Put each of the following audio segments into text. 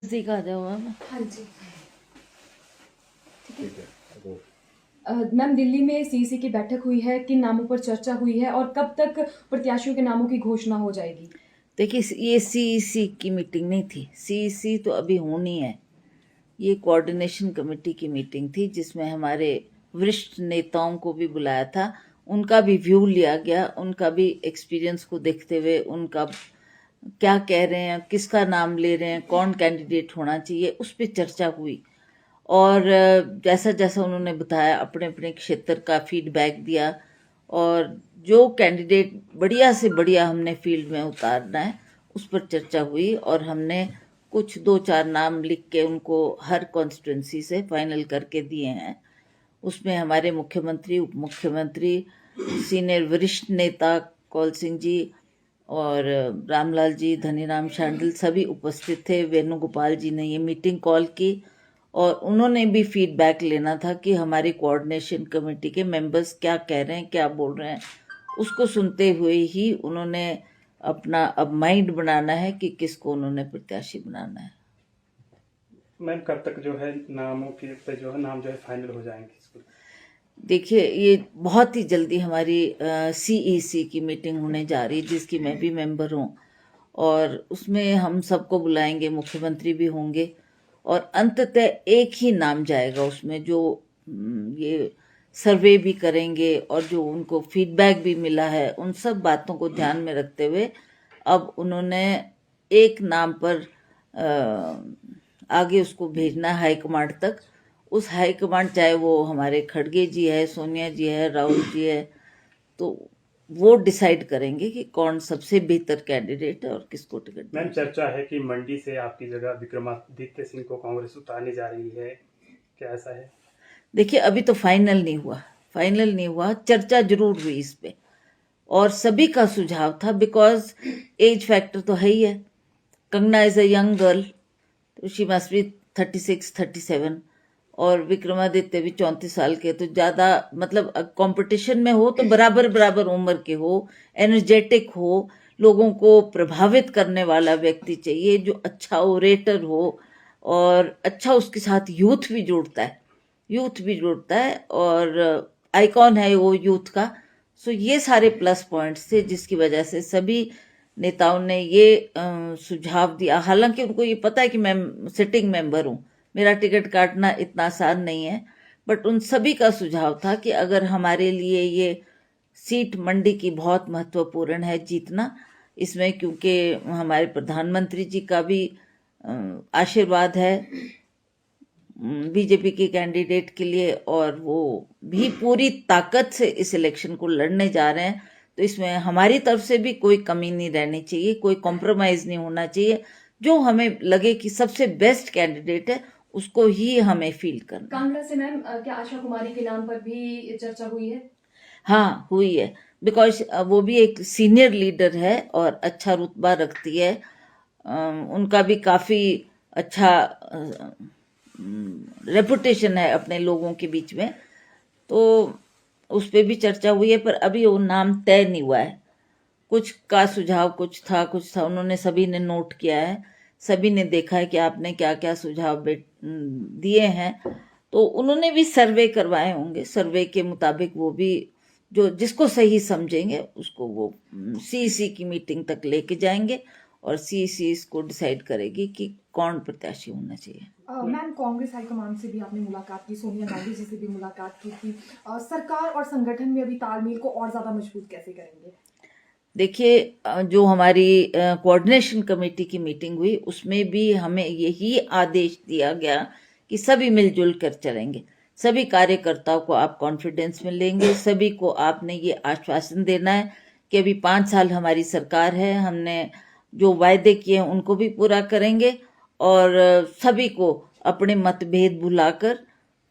नजदीक आ जाओ आप। हाँ जी। ठीक है। तो मैम, दिल्ली में सीईसी की बैठक हुई है, किन नामों पर चर्चा हुई है और कब तक प्रत्याशियों के नामों की घोषणा हो जाएगी? देखिए, ये सीईसी की मीटिंग नहीं थी। सीईसी तो अभी होनी है। ये कोऑर्डिनेशन कमेटी की मीटिंग थी जिसमें हमारे वरिष्ठ नेताओं को भी बुलाया था। उनका भी व्यू लिया गया, उनका भी एक्सपीरियंस को देखते हुए उनका क्या कह रहे हैं, किसका नाम ले रहे हैं, कौन कैंडिडेट होना चाहिए, उस पर चर्चा हुई। और जैसा जैसा उन्होंने बताया, अपने अपने क्षेत्र का फीडबैक दिया, और जो कैंडिडेट बढ़िया से बढ़िया हमने फील्ड में उतारना है उस पर चर्चा हुई। और हमने कुछ 2-4 नाम लिख के उनको हर कॉन्स्टिट्यूंसी से फाइनल करके दिए हैं। उसमें हमारे मुख्यमंत्री, उप मुख्यमंत्री, सीनियर वरिष्ठ नेता कौल सिंह जी और रामलाल जी, धनीराम शांडिल सभी उपस्थित थे। वेणुगोपाल जी ने ये मीटिंग कॉल की और उन्होंने भी फीडबैक लेना था कि हमारी कोऑर्डिनेशन कमेटी के मेंबर्स क्या कह रहे हैं, क्या बोल रहे हैं। उसको सुनते हुए ही उन्होंने अपना अब माइंड बनाना है कि किसको उन्होंने प्रत्याशी बनाना है। मैम, कब तक जो है नामों के पे जो है नाम जो है फाइनल हो जाएंगे इसको? देखिए, ये बहुत ही जल्दी हमारी सीईसी की मीटिंग होने जा रही है जिसकी मैं भी मेंबर हूँ, और उसमें हम सबको बुलाएंगे, मुख्यमंत्री भी होंगे, और अंततः एक ही नाम जाएगा उसमें, जो ये सर्वे भी करेंगे और जो उनको फीडबैक भी मिला है, उन सब बातों को ध्यान में रखते हुए अब उन्होंने एक नाम पर आगे उसको भेजना है हाईकमांड तक। उस हाईकमांड, चाहे वो हमारे खड़गे जी है, सोनिया जी है, राहुल जी है, तो वो डिसाइड करेंगे कि कौन सबसे बेहतर कैंडिडेट है और किसको टिकट मैम, देना। चर्चा है कि मंडी से आपकी जगह विक्रमादित्य सिंह को कांग्रेस उतारने जा रही है, क्या ऐसा है? देखिए, अभी तो फाइनल नहीं हुआ, फाइनल नहीं हुआ, चर्चा जरूर हुई इस पे, और सभी का सुझाव था, बिकॉज एज फैक्टर तो है ही है। Kangana is a young girl, तो शी मस्ट बी 36-37, और विक्रमादित्य भी 34 साल के, तो ज्यादा मतलब कंपटीशन में हो तो बराबर बराबर उम्र के हो, एनर्जेटिक हो, लोगों को प्रभावित करने वाला व्यक्ति चाहिए, जो अच्छा ओरेटर हो, और अच्छा उसके साथ यूथ भी जुड़ता है, यूथ भी जुड़ता है, और आइकॉन है वो यूथ का। सो ये सारे प्लस पॉइंट्स थे जिसकी वजह से सभी नेताओं ने ये सुझाव दिया। हालांकि उनको ये पता है कि मैं सिटिंग मेंबर हूँ, मेरा टिकट काटना इतना आसान नहीं है, बट उन सभी का सुझाव था कि अगर हमारे लिए ये सीट मंडी की बहुत महत्वपूर्ण है जीतना, इसमें क्योंकि हमारे प्रधानमंत्री जी का भी आशीर्वाद है बीजेपी के कैंडिडेट के लिए, और वो भी पूरी ताकत से इस इलेक्शन को लड़ने जा रहे हैं, तो इसमें हमारी तरफ से भी कोई कमी नहीं रहनी चाहिए, कोई कॉम्प्रोमाइज नहीं होना चाहिए। जो हमें लगे कि सबसे बेस्ट कैंडिडेट है उसको ही हमें फील करना है। कांगड़ा से मैम, क्या आशा कुमारी के नाम पर भी चर्चा हुई है? हाँ, हुई है, बिकॉज वो भी एक सीनियर लीडर है और अच्छा रुतबा रखती है। उनका भी काफी अच्छा रेपुटेशन है अपने लोगों के बीच में, तो उस पर भी चर्चा हुई है, पर अभी वो नाम तय नहीं हुआ है। कुछ का सुझाव कुछ था, कुछ था, उन्होंने सभी ने नोट किया है, सभी ने देखा है कि आपने क्या क्या सुझाव दिए हैं, तो उन्होंने भी सर्वे करवाए होंगे। सर्वे के मुताबिक वो भी जो जिसको सही समझेंगे उसको वो सीईसी की मीटिंग तक लेके जाएंगे, और सीईसी इसको डिसाइड करेगी कि कौन प्रत्याशी होना चाहिए। मैम, कांग्रेस हाईकमान से भी आपने मुलाकात की, सोनिया गांधी जी से भी मुलाकात की थी। सरकार और संगठन में अभी तालमेल को और ज्यादा मजबूत कैसे करेंगे? देखिए, जो हमारी कोऑर्डिनेशन कमेटी की मीटिंग हुई उसमें भी हमें यही आदेश दिया गया कि सभी मिलजुल कर चलेंगे, सभी कार्यकर्ताओं को आप कॉन्फिडेंस में लेंगे, सभी को आपने ये आश्वासन देना है कि अभी 5 साल हमारी सरकार है, हमने जो वायदे किए हैं उनको भी पूरा करेंगे, और सभी को अपने मतभेद भुलाकर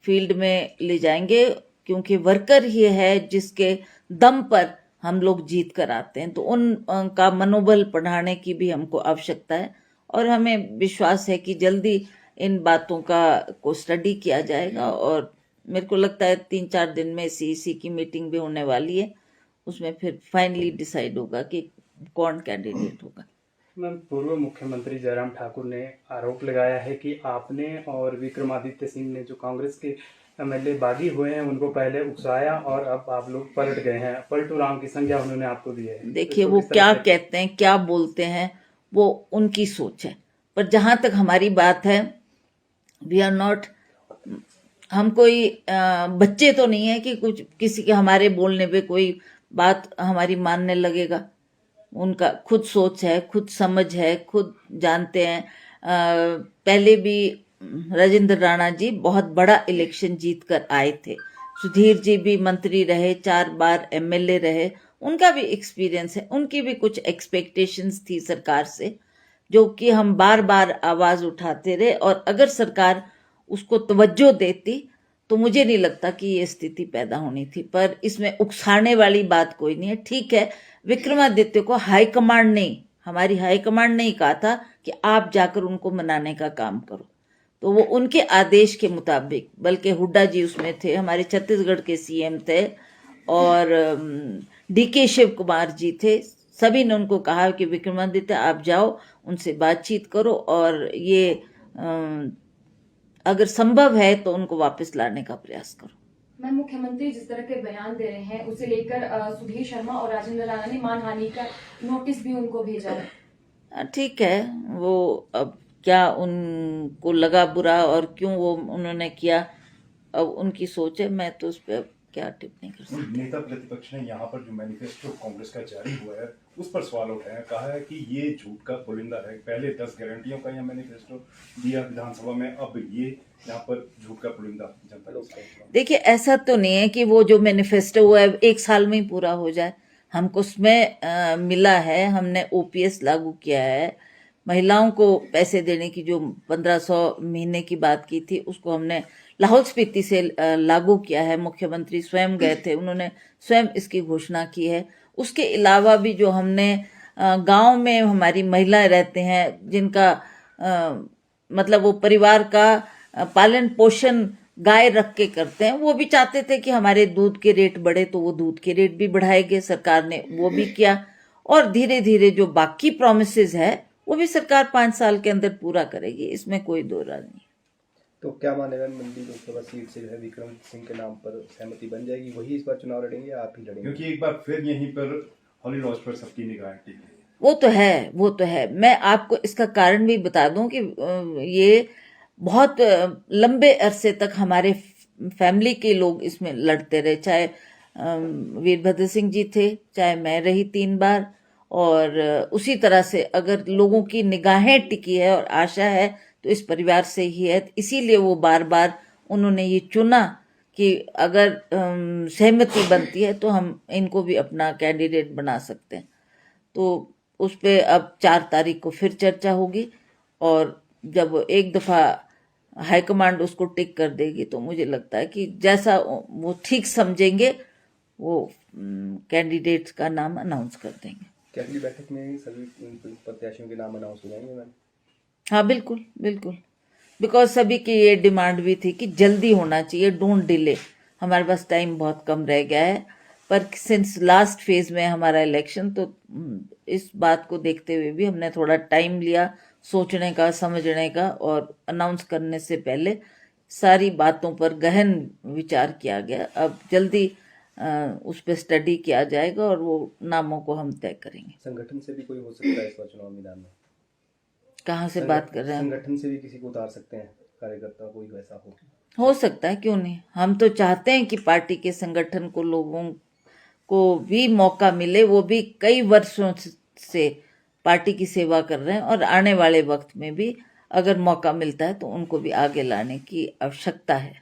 फील्ड में ले जाएंगे, क्योंकि वर्कर ही है जिसके दम पर हम लोग जीत कर आते हैं, तो उनका मनोबल बढ़ाने की भी हमको आवश्यकता है, और हमें विश्वास है कि जल्दी इन बातों का को स्टडी किया जाएगा, और मेरे को लगता है 3-4 दिन में सीईसी की मीटिंग भी होने वाली है, उसमें फिर फाइनली डिसाइड होगा कि कौन कैंडिडेट होगा। मैम, पूर्व मुख्यमंत्री जयराम ठाकुर ने आरोप लगाया है कि आपने और विक्रमादित्य सिंह ने जो कांग्रेस के एमएलए बागी हुए हैं उनको पहले उकसाया और अब आप लोग पलट गए हैं। पलटू राम की संज्ञा उन्होंने आपको दी है। देखिए, तो वो किस तरह क्या से- कहते हैं, क्या बोलते हैं, वो उनकी सोच है। पर जहां तक हमारी बात है, वी आर नॉट, हम कोई बच्चे तो नहीं है कि कुछ किसी के हमारे बोलने पे कोई बात हमारी मानने लगेगा। उनका खुद सोच है, खुद समझ है, खुद जानते हैं। पहले भी राजेंद्र राणा जी बहुत बड़ा इलेक्शन जीत कर आए थे। सुधीर जी भी मंत्री रहे, 4 बार एमएलए रहे, उनका भी एक्सपीरियंस है। उनकी भी कुछ एक्सपेक्टेशंस थी सरकार से, जो कि हम बार बार आवाज उठाते रहे, और अगर सरकार उसको तवज्जो देती तो मुझे नहीं लगता कि ये स्थिति पैदा होनी थी। पर इसमें उकसाने वाली बात कोई नहीं है। ठीक है, विक्रमादित्य को हाईकमांड ने, हमारी हाईकमांड ने ही कहा था कि आप जाकर उनको मनाने का काम करो, तो वो उनके आदेश के मुताबिक, बल्कि हुड्डा जी उसमें थे, हमारे छत्तीसगढ़ के सीएम थे, और डीके शिव कुमार जी थे। सभी ने उनको कहा कि विक्रमादित्य आप जाओ, उनसे बातचीत करो, और ये अगर संभव है तो उनको वापस लाने का प्रयास करो। मैम, मुख्यमंत्री जिस तरह के बयान दे रहे हैं उसे लेकर सुधीर शर्मा और राजेंद्र राणा ने मानहानि का नोटिस भी उनको भेजा है। ठीक है, वो अब क्या उनको लगा बुरा और क्यों वो उन्होंने किया, अब उनकी सोच है। मैं तो उस पर क्या टिप्पणी कर सकती। नेता प्रतिपक्ष ने यहाँ पर जो मैनिफेस्टो कांग्रेस का जारी हुआ है उस पर सवाल उठाया, कहा है कि ये झूठ का पुलिंदा है। पहले 10 गारंटियों का यह मैनिफेस्टो दिया विधानसभा में, अब ये यहाँ पर झूठ का पुलिंदा जनता को। देखिए, ऐसा तो नहीं है कि वो जो मैनिफेस्टो हुआ है 1 साल में ही पूरा हो जाए। हमको उसमें मिला है, हमने ओपीएस लागू किया है, महिलाओं को पैसे देने की जो 1500 महीने की बात की थी उसको हमने लाहौल स्पीति से लागू किया है। मुख्यमंत्री स्वयं गए थे, उन्होंने स्वयं इसकी घोषणा की है। उसके अलावा भी जो हमने गांव में हमारी महिलाएं रहते हैं, जिनका मतलब वो परिवार का पालन पोषण गाय रख के करते हैं, वो भी चाहते थे कि हमारे दूध के रेट बढ़े, तो वो दूध के रेट भी बढ़ाए गए, सरकार ने वो भी किया। और धीरे धीरे जो बाकी प्रोमिसेस है वो भी सरकार 5 साल के अंदर पूरा करेगी, इसमें कोई दो राय नहीं। तो क्या मानेगा, मंडी लोकसभा सीट से जो है विक्रम सिंह के नाम पर सहमति बन जाएगी, वही इस बार चुनाव लड़ेंगे या आप ही लड़ेंगे? क्योंकि एक बार फिर यहीं पर हॉली लॉज पर सबकी निगाहें टिकी है। वो तो है, वो तो है। मैं आपको इसका कारण भी बता दूं कि ये बहुत लंबे अरसे तक हमारे फैमिली के लोग इसमें लड़ते रहे, चाहे वीरभद्र सिंह जी थे, चाहे मैं रही 3 बार, और उसी तरह से अगर लोगों की निगाहें टिकी है और आशा है तो इस परिवार से ही है। इसीलिए वो बार बार उन्होंने ये चुना कि अगर सहमति बनती है तो हम इनको भी अपना कैंडिडेट बना सकते हैं। तो उस पर अब 4 तारीख को फिर चर्चा होगी, और जब एक दफ़ा हाईकमांड उसको टिक कर देगी तो मुझे लगता है कि जैसा वो ठीक समझेंगे वो कैंडिडेट का नाम अनाउंस कर देंगे। कैबिनेट बैठक में सभी प्रत्याशियों के नाम अनाउंस हो जाएंगे मैम? हाँ, बिल्कुल बिल्कुल, बिकॉज सभी की ये डिमांड भी थी कि जल्दी होना चाहिए, डोंट डिले। हमारे पास टाइम बहुत कम रह गया है, पर सिंस लास्ट फेज में हमारा इलेक्शन, तो इस बात को देखते हुए भी हमने थोड़ा टाइम लिया सोचने का, समझने का, और अनाउंस करने से पहले सारी बातों पर गहन विचार किया गया। अब जल्दी उस पर स्टडी किया जाएगा और वो नामों को हम तय करेंगे। संगठन से भी कोई हो सकता है इस बार चुनाव मैदान में? कहाँ से बात कर रहे हैं? संगठन से भी किसी को उतार सकते हैं, कार्यकर्ता कोई वैसा हो सकता है, क्यों नहीं। हम तो चाहते हैं कि पार्टी के संगठन को, लोगों को भी मौका मिले। वो भी कई वर्षों से पार्टी की सेवा कर रहे हैं, और आने वाले वक्त में भी अगर मौका मिलता है तो उनको भी आगे लाने की आवश्यकता है।